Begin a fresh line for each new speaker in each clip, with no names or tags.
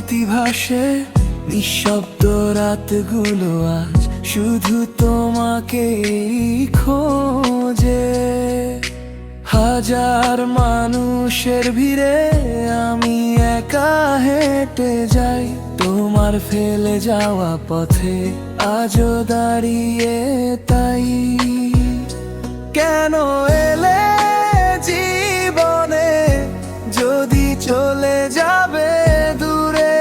স্মৃতি ভাসে নিঃশব্দ রাতগুলো আজ শুধু তোমাকেই খোঁজে। হাজার মানুষের ভিড়ে আমি একা হেঁটে যাই, তোমার ফেলে যাওয়া পথে আজও দাঁড়িয়ে তাই। কেন এলে জীবনে যদি চলে যাবে দূরে?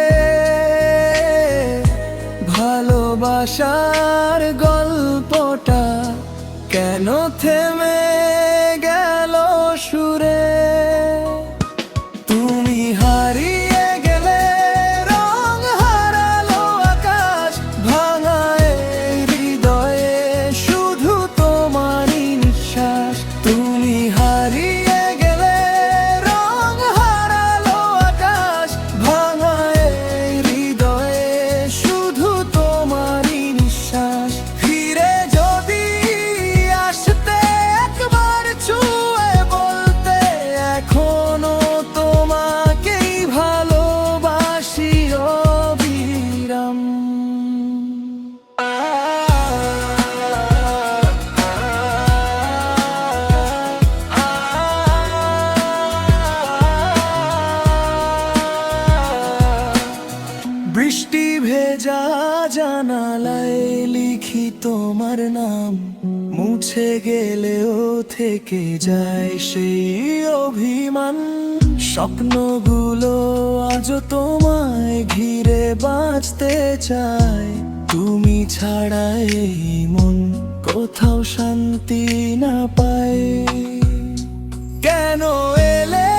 ভালোবাসার গল্পটা কেন থেমে গেল সুরে? তুমি হারিয়ে গেলে রং হারালো আকাশ, ভাঙা এই হৃদয়ে শুধু তোমারই নিঃশ্বাস। তুমি হারিয়ে গেলে রং হারালো আকাশ, ভাঙা এই হৃদয়ে শুধু তোমারই নিঃশ্বাস। ফিরে যদি আসতে একবার ছুঁয়ে বলতে এখনো তোমাকেই ভালোবাসি অবিরাম। বৃষ্টি ভেজা জানালায় লিখি তোমার নাম, মুছে গেলেও থেকে যায় সেই অভিমান। স্বপ্নগুলো আজও তোমায় ঘিরে বাঁচতে চায়, তুমি ছাড়া এই মন কোথাও শান্তি না পায়। কেন এলে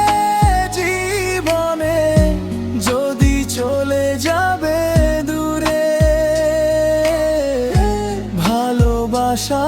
জীবনে যদি চলে যাবে দূরে? ভালোবাসা